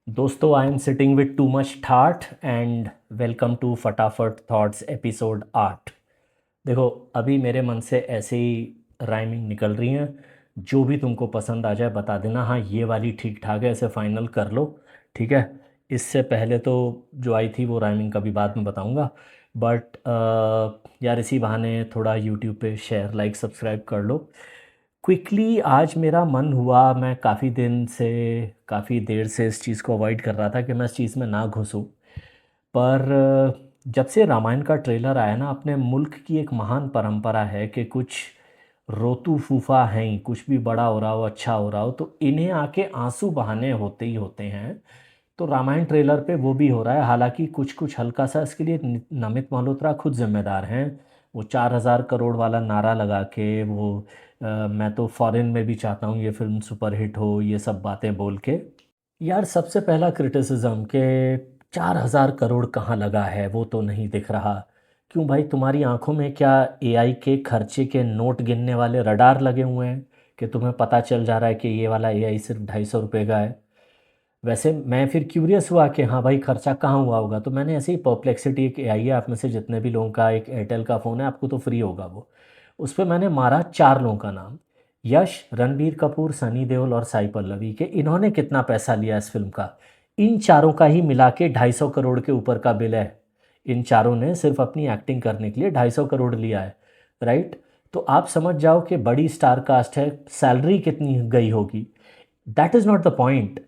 दोस्तों, I am sitting with too much ठाट and welcome to फटाफट थॉट्स एपिसोड 8। देखो, अभी मेरे मन से ऐसे ही राइमिंग निकल रही हैं। जो भी तुमको पसंद आ जाए बता देना, हाँ ये वाली ठीक ठाक है, ऐसे फाइनल कर लो। ठीक है। इससे पहले तो जो आई थी वो राइमिंग कभी बाद में बताऊंगा। बट यार, इसी बहाने थोड़ा यूट्यूब पे शेयर लाइक सब्सक्राइब कर लो। क्विकली आज मेरा मन हुआ, मैं काफ़ी देर से इस चीज़ को अवॉइड कर रहा था कि मैं इस चीज़ में ना घुसूं। पर जब से रामायण का ट्रेलर आया ना, अपने मुल्क की एक महान परंपरा है कि कुछ रोतू फूफा हैं, कुछ भी बड़ा हो रहा हो, अच्छा हो रहा हो तो इन्हें आके आंसू बहाने होते ही होते हैं। तो रामायण ट्रेलर पे वो भी हो रहा है। हालांकि कुछ कुछ हल्का सा इसके लिए नमित मल्होत्रा खुद जिम्मेदार हैं। वो 4,000 करोड़ वाला नारा लगा के वो मैं तो फॉरेन में भी चाहता हूँ ये फिल्म सुपरहिट हो, ये सब बातें बोल के। यार, सबसे पहला क्रिटिसिज्म के 4,000 करोड़ कहाँ लगा है वो तो नहीं दिख रहा। क्यों भाई, तुम्हारी आंखों में क्या एआई के खर्चे के नोट गिनने वाले रडार लगे हुए हैं कि तुम्हें पता चल जा रहा है कि ये वाला एआई सिर्फ 250 रुपये का है। वैसे मैं फिर क्यूरियस हुआ कि हाँ भाई, खर्चा कहाँ हुआ होगा, तो मैंने ऐसे ही परप्लेक्सिटी एक एआई है, आप में से जितने भी लोगों का एक एयरटेल का फ़ोन है आपको तो फ्री होगा वो। उस पर मैंने मारा 4 लोगों का नाम: यश, रणबीर कपूर, सनी देओल और साई पल्लवी के। इन्होंने कितना पैसा लिया इस फिल्म का? इन चारों का ही मिला के 250 करोड़ के ऊपर का बिल है। इन चारों ने सिर्फ अपनी एक्टिंग करने के लिए 250 करोड़ लिया है। राइट। तो आप समझ जाओ कि बड़ी स्टार कास्ट है, सैलरी कितनी गई होगी। That is not the point.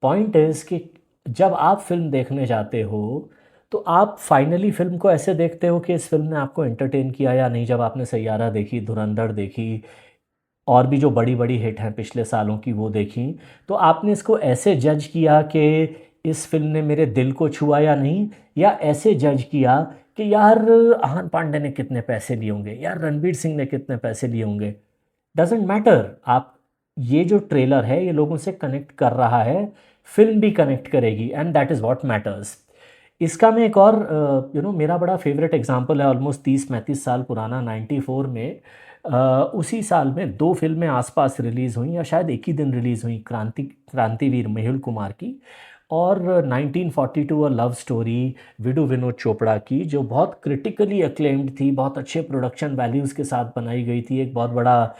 Point is कि जब आप फिल्म देखने जाते हो तो आप फाइनली फिल्म को ऐसे देखते हो कि इस फिल्म ने आपको एंटरटेन किया या नहीं। जब आपने सैयारा देखी, धुरंधर देखी, और भी जो बड़ी बड़ी हिट हैं पिछले सालों की वो देखी, तो आपने इसको ऐसे जज किया कि इस फिल्म ने मेरे दिल को छुआ या नहीं, या ऐसे जज किया कि यार आहान पांडे ने कितने पैसे लिए होंगे, यार रणवीर सिंह ने कितने पैसे लिए होंगे। Doesn't matter. आप, ये जो ट्रेलर है ये लोगों से कनेक्ट कर रहा है, फिल्म भी कनेक्ट करेगी, and that is what matters. इसका मैं एक और मेरा बड़ा फेवरेट एग्जांपल है, ऑलमोस्ट 30-35 साल पुराना, 94 में उसी साल में दो फिल्में आसपास रिलीज़ हुई, या शायद एक ही दिन रिलीज़ हुई, क्रांतिवीर मेहुल कुमार की, और 1942 a love story Vidhu Vinod Chopra की, जो बहुत क्रिटिकली अक्लेम्ड थी, बहुत अच्छे प्रोडक्शन वैल्यूज़ के साथ बनाई गई थी। एक बहुत बड़ा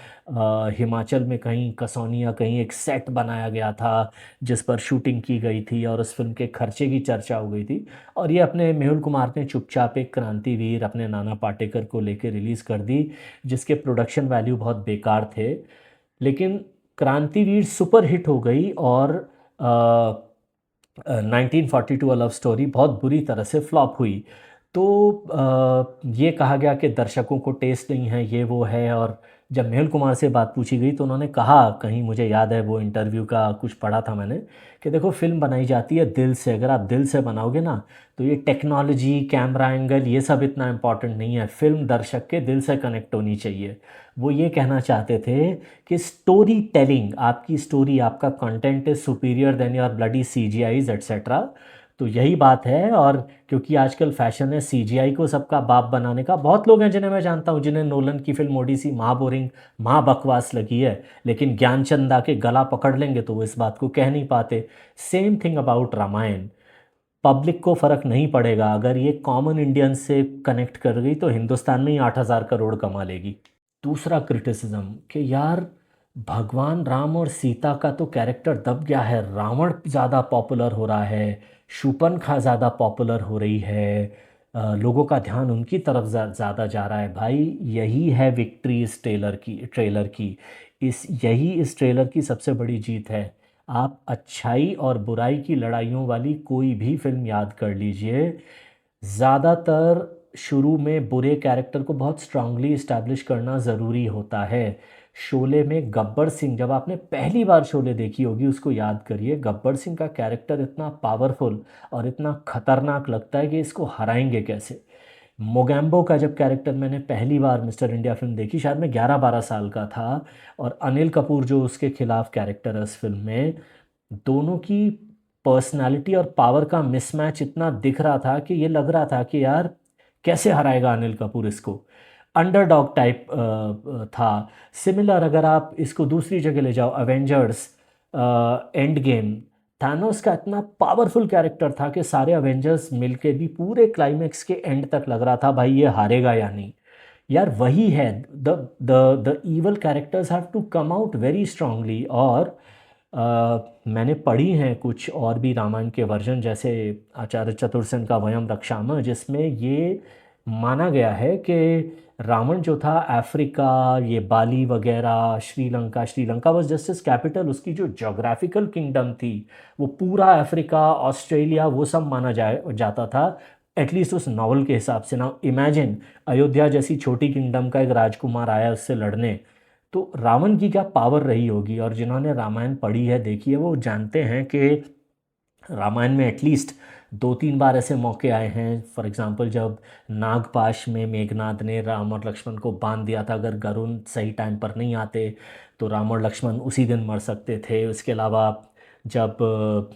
हिमाचल में कहीं कसौनी कहीं एक सेट बनाया गया था जिस पर शूटिंग की गई थी, और उस फिल्म के खर्चे की चर्चा हो गई थी। और ये अपने मेहुल कुमार ने चुपचाप एक क्रांतिवीर अपने नाना पाटेकर को लेकर रिलीज़ कर दी, जिसके प्रोडक्शन वैल्यू बहुत बेकार थे। लेकिन क्रांतिवीर सुपर हिट हो गई, और 1942 अ लव स्टोरी बहुत बुरी तरह से फ्लॉप हुई। तो ये कहा गया कि दर्शकों को टेस्ट नहीं है, ये वो है। और जब मेहुल कुमार से बात पूछी गई तो उन्होंने कहा, कहीं मुझे याद है वो इंटरव्यू का कुछ पढ़ा था मैंने, कि देखो फिल्म बनाई जाती है दिल से, अगर आप दिल से बनाओगे ना तो ये टेक्नोलॉजी, कैमरा एंगल, ये सब इतना इम्पॉर्टेंट नहीं है, फिल्म दर्शक के दिल से कनेक्ट होनी चाहिए। वो ये कहना चाहते थे कि स्टोरी टेलिंग, आपकी स्टोरी, आपका content is superior than your bloody CGIs etcetera. तो यही बात है। और क्योंकि आजकल फैशन है सीजीआई को सबका बाप बनाने का, बहुत लोग हैं जिन्हें मैं जानता हूँ जिन्हें नोलन की फिल्म ओडिसी महा बोरिंग, महा बकवास लगी है, लेकिन ज्ञानचंद आके गला पकड़ लेंगे तो वो इस बात को कह नहीं पाते। Same thing about Ramayana. Public को फ़र्क नहीं पड़ेगा, अगर ये कॉमन इंडियन से कनेक्ट कर गई तो हिंदुस्तान में ही 8,000 करोड़ कमा लेगी। दूसरा क्रिटिसिज्म कि यार, भगवान राम और सीता का तो कैरेक्टर दब गया है, रावण ज़्यादा पॉपुलर हो रहा है, शूर्पणखा ज़्यादा पॉपुलर हो रही है, लोगों का ध्यान उनकी तरफ ज़्यादा जा रहा है। भाई, यही है विक्ट्री इस ट्रेलर की इस ट्रेलर की सबसे बड़ी जीत है। आप अच्छाई और बुराई की लड़ाइयों वाली कोई भी फिल्म याद कर लीजिए, ज़्यादातर शुरू में बुरे कैरेक्टर को बहुत स्ट्रांगली इस्टेब्लिश करना ज़रूरी होता है। शोले में गब्बर सिंह, जब आपने पहली बार शोले देखी होगी उसको याद करिए, गब्बर सिंह का कैरेक्टर इतना पावरफुल और इतना खतरनाक लगता है कि इसको हराएंगे कैसे। मोगैम्बो का जब कैरेक्टर मैंने पहली बार मिस्टर इंडिया फिल्म देखी, शायद मैं 11-12 साल का था, और अनिल कपूर जो उसके खिलाफ कैरेक्टर है उस फिल्म में, दोनों की पर्सनालिटी और पावर का मिसमैच इतना दिख रहा था कि ये लग रहा था कि यार कैसे हराएगा अनिल कपूर इसको। अंडरडॉग टाइप था। सिमिलर अगर आप इसको दूसरी जगह ले जाओ, अवेंजर्स एंड गेम, थानोस का इतना पावरफुल कैरेक्टर था कि सारे अवेंजर्स मिलके भी पूरे क्लाइमेक्स के एंड तक लग रहा था भाई ये हारेगा या नहीं। यार वही है, the the the evil characters have to come out very strongly. और मैंने पढ़ी हैं कुछ और भी रामायण के वर्जन, जैसे आचार्य चतुर्सेन का वयम रक्षामः, जिसमें ये माना गया है कि रावण जो था अफ्रीका, ये बाली वगैरह, Sri Lanka, Sri Lanka was just is capital, उसकी जो जोग्राफिकल किंगडम थी वो पूरा अफ्रीका, ऑस्ट्रेलिया, वो सब माना जाता था, एटलीस्ट उस नॉवल के हिसाब से ना। इमेजिन अयोध्या जैसी छोटी किंगडम का एक राजकुमार आया उससे लड़ने, तो रावण की क्या पावर रही होगी। और जिन्होंने रामायण पढ़ी है, देखी है, वो जानते हैं कि रामायण में एटलीस्ट 2-3 बार ऐसे मौके आए हैं। फॉर एग्जांपल जब नागपाश में मेघनाद ने राम और लक्ष्मण को बांध दिया था, अगर गरुण सही टाइम पर नहीं आते तो राम और लक्ष्मण उसी दिन मर सकते थे। उसके अलावा जब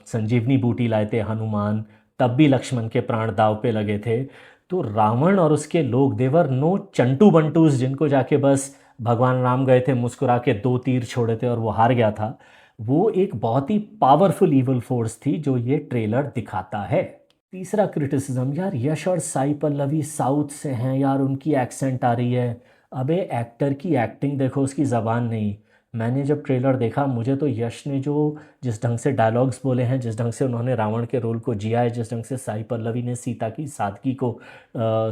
संजीवनी बूटी लाए थे हनुमान, तब भी लक्ष्मण के प्राण दांव पे लगे थे। तो रावण और उसके लोग, देवर नो चंटू बंटूस जिनको जाके बस भगवान राम गए थे मुस्कुरा के 2 तीर छोड़े थे और वो हार गया था। वो एक बहुत ही पावरफुल इवल फोर्स थी जो ये ट्रेलर दिखाता है। तीसरा क्रिटिसिज्म, यार यश और साई पल्लवी साउथ से हैं यार, उनकी एक्सेंट आ रही है। अबे एक्टर की एक्टिंग देखो, उसकी ज़बान नहीं। मैंने जब ट्रेलर देखा, मुझे तो यश ने जो जिस ढंग से डायलॉग्स बोले हैं, जिस ढंग से उन्होंने रावण के रोल को जिया है, जिस ढंग से साई पल्लवी ने सीता की सादगी को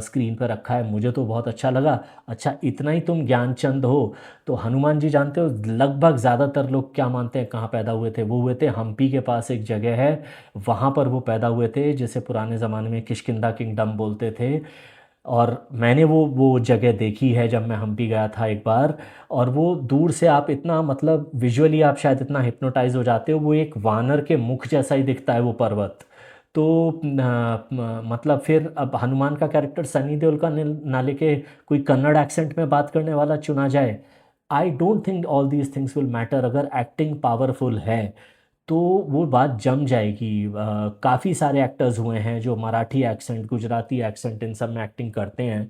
स्क्रीन पर रखा है, मुझे तो बहुत अच्छा लगा। अच्छा इतना ही तुम ज्ञानचंद हो तो हनुमान जी जानते हो लगभग ज़्यादातर लोग क्या मानते हैं कहाँ पैदा हुए थे? वो हुए थे हम्पी के पास एक जगह है, वहाँ पर वो पैदा हुए थे, जिसे पुराने ज़माने में किष्किंधा किंगडम बोलते थे। और मैंने वो जगह देखी है जब मैं हम्पी गया था एक बार। और वो दूर से आप इतना, मतलब विजुअली आप शायद इतना हिप्नोटाइज हो जाते हो, वो एक वानर के मुख जैसा ही दिखता है वो पर्वत। तो मतलब फिर अब हनुमान का कैरेक्टर सनी देओल का ना लेके कोई कन्नड़ एक्सेंट में बात करने वाला चुना जाए। I don't think all these things will matter. अगर एक्टिंग पावरफुल है तो वो बात जम जाएगी। काफ़ी सारे एक्टर्स हुए हैं जो मराठी एक्सेंट, गुजराती एक्सेंट, इन सब में एक्टिंग करते हैं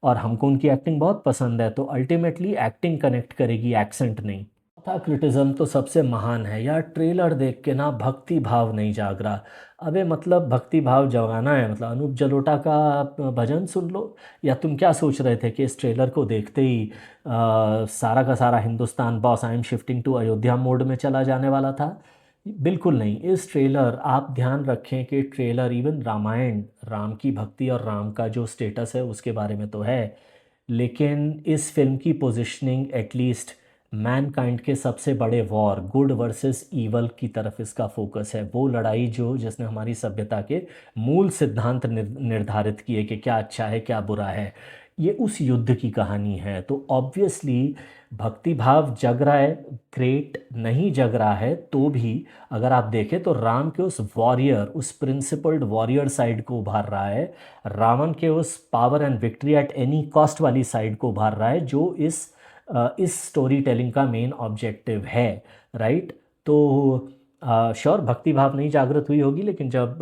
और हमको उनकी एक्टिंग बहुत पसंद है। तो अल्टीमेटली एक्टिंग कनेक्ट करेगी, एक्सेंट नहीं। था क्रिटिज्म तो सबसे महान है यार, ट्रेलर देख के ना भक्ति भाव नहीं जाग रहा। अबे मतलब भक्ति भाव जगाना है, मतलब अनूप जलोटा का भजन सुन लो। या तुम क्या सोच रहे थे कि इस ट्रेलर को देखते ही सारा का सारा Hindustan boss I am shifting to Ayodhya mode में चला जाने वाला था? बिल्कुल नहीं। इस ट्रेलर, आप ध्यान रखें कि ट्रेलर इवन रामायण, राम की भक्ति और राम का जो स्टेटस है उसके बारे में तो है, लेकिन इस फिल्म की पोजीशनिंग एटलीस्ट मैनकाइंड के सबसे बड़े वॉर, गुड वर्सेस ईवल की तरफ इसका फोकस है। वो लड़ाई जो जिसने हमारी सभ्यता के मूल सिद्धांत निर्धारित किए कि क्या अच्छा है क्या बुरा है, ये उस युद्ध की कहानी है। तो ऑब्वियसली भक्ति भाव जग रहा है, ग्रेट। नहीं जग रहा है तो भी अगर आप देखें तो राम के उस वॉरियर, उस प्रिंसिपल्ड वॉरियर साइड को उभार रहा है, रावण के उस power and victory at any cost वाली साइड को उभार रहा है, जो इस स्टोरी टेलिंग का मेन ऑब्जेक्टिव है। राइट? तो श्योर भक्ति भाव नहीं जागृत हुई होगी, लेकिन जब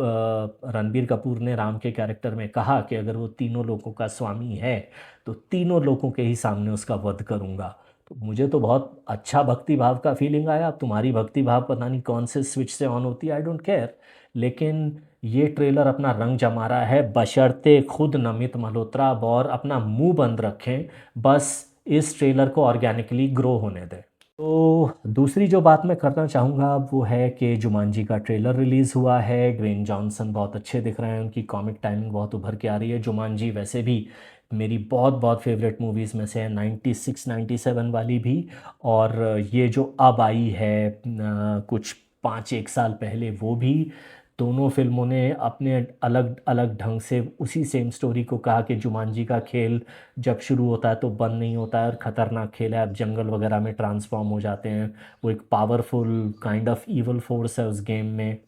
रणबीर कपूर ने राम के कैरेक्टर में कहा कि अगर वो तीनों लोगों का स्वामी है तो तीनों लोगों के ही सामने उसका वध करूंगा, तो मुझे तो बहुत अच्छा भक्ति भाव का फीलिंग आया। अब तुम्हारी भक्ति भाव पता नहीं कौन से स्विच से ऑन होती है, आई डोंट केयर। लेकिन ये ट्रेलर अपना रंग जमा रहा है, बशर्ते खुद नमित मल्होत्रा और अपना मुंह बंद रखें, बस इस ट्रेलर को ऑर्गेनिकली ग्रो होने दें। तो दूसरी जो बात मैं करना चाहूँगा वो है कि जुमांजी का ट्रेलर रिलीज़ हुआ है। ड्वेन जॉनसन बहुत अच्छे दिख रहे हैं, उनकी कॉमिक टाइमिंग बहुत उभर के आ रही है। जुमांजी वैसे भी मेरी बहुत बहुत फेवरेट मूवीज़ में से है, 96 97 वाली भी। और ये जो अब आई है कुछ 5-1 साल पहले, वो भी। दोनों फिल्मों ने अपने अलग अलग ढंग से उसी सेम स्टोरी को कहा कि जुमांजी का खेल जब शुरू होता है तो बंद नहीं होता है, और ख़तरनाक खेल है, आप जंगल वगैरह में ट्रांसफॉर्म हो जाते हैं। वो एक powerful kind of evil force है उस गेम में।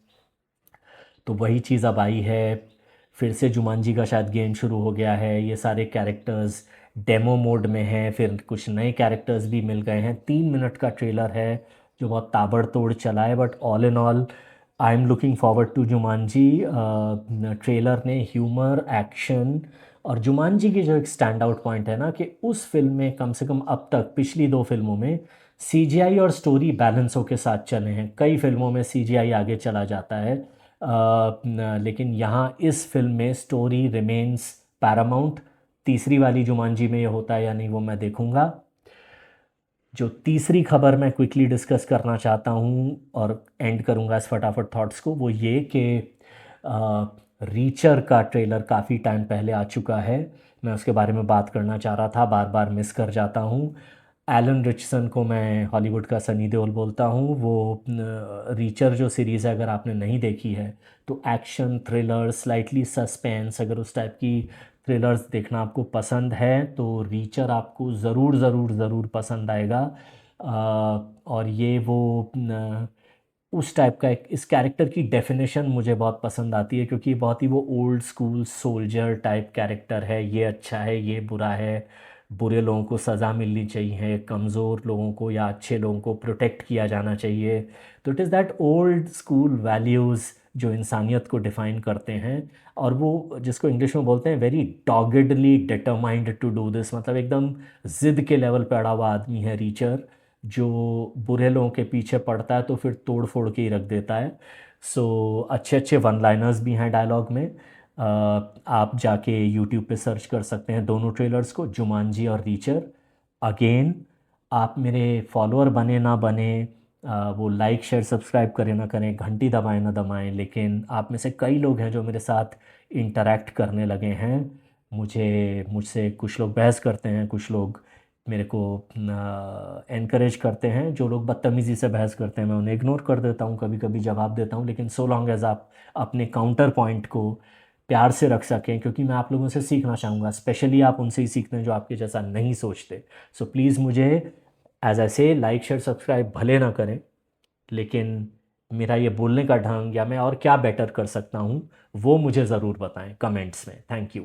तो वही चीज़ अब आई है, फिर से जुमांजी का शायद गेम शुरू हो गया है। ये सारे कैरेक्टर्स डेमो मोड में हैं, फिर कुछ नए कैरेक्टर्स भी मिल गए हैं। 3 मिनट का ट्रेलर है जो बहुत ताबड़तोड़ चला है, but all in all I am looking forward to Jumanji. Trailer ने ह्यूमर, एक्शन और जुमांजी की जो एक स्टैंड आउट पॉइंट है ना, कि उस फिल्म में कम से कम अब तक पिछली 2 फिल्मों में सीजीआई और स्टोरी बैलेंस होके साथ चले हैं। कई फिल्मों में सीजीआई आगे चला जाता है, लेकिन यहाँ इस फिल्म में स्टोरी रिमेन्स पैरामाउंट। तीसरी वाली जुमांजी में ये होता है या नहीं वो मैं देखूँगा। जो तीसरी खबर मैं क्विकली डिस्कस करना चाहता हूँ और एंड करूँगा इस फटाफट थॉट्स को, वो ये कि रीचर का ट्रेलर काफ़ी टाइम पहले आ चुका है। मैं उसके बारे में बात करना चाह रहा था, बार बार मिस कर जाता हूँ। एलन रिचसन को मैं हॉलीवुड का सनी देओल बोलता हूँ। वो रीचर जो सीरीज़ है, अगर आपने नहीं देखी है तो एक्शन थ्रिलर स्लाइटली सस्पेंस, अगर उस टाइप की थ्रिलर्स देखना आपको पसंद है तो रीचर आपको ज़रूर ज़रूर ज़रूर पसंद आएगा। और ये वो उस टाइप का एक, इस कैरेक्टर की डेफिनेशन मुझे बहुत पसंद आती है, क्योंकि बहुत ही वो old school soldier type character है। ये अच्छा है, ये बुरा है, बुरे लोगों को सज़ा मिलनी चाहिए, कमज़ोर लोगों को या अच्छे लोगों को प्रोटेक्ट किया जाना चाहिए। तो it is that old school values जो इंसानियत को डिफ़ाइन करते हैं। और वो जिसको इंग्लिश में बोलते हैं very doggedly determined to do this, मतलब एकदम ज़िद के लेवल पे अड़ा हुआ आदमी है रीचर, जो बुरे लोगों के पीछे पड़ता है तो फिर तोड़ फोड़ के ही रख देता है। सो अच्छे अच्छे वन लाइनर्स भी हैं डायलॉग में। आप जाके यूट्यूब पे सर्च कर सकते हैं दोनों ट्रेलर्स को, जुमांजी और रीचर। अगेन, आप मेरे फॉलोअर बने ना बने, वो लाइक शेयर सब्सक्राइब करें ना करें, घंटी दबाएं ना दबाएं, लेकिन आप में से कई लोग हैं जो मेरे साथ इंटरेक्ट करने लगे हैं। मुझसे कुछ लोग बहस करते हैं, कुछ लोग मेरे को एनकरेज करते हैं। जो लोग बदतमीज़ी से बहस करते हैं मैं उन्हें इग्नोर कर देता हूँ, कभी कभी जवाब देता हूँ, लेकिन सो लॉन्ग एज आप अपने काउंटर पॉइंट को प्यार से रख सकें, क्योंकि मैं आप लोगों से सीखना चाहूँगा, स्पेशली आप उनसे ही सीखते हैं जो आपके जैसा नहीं सोचते। सो प्लीज़ मुझे एज ऐसे लाइक शेयर सब्सक्राइब भले ना करें, लेकिन मेरा ये बोलने का ढंग या मैं और क्या बेटर कर सकता हूँ वो मुझे ज़रूर बताएं कमेंट्स में। Thank you.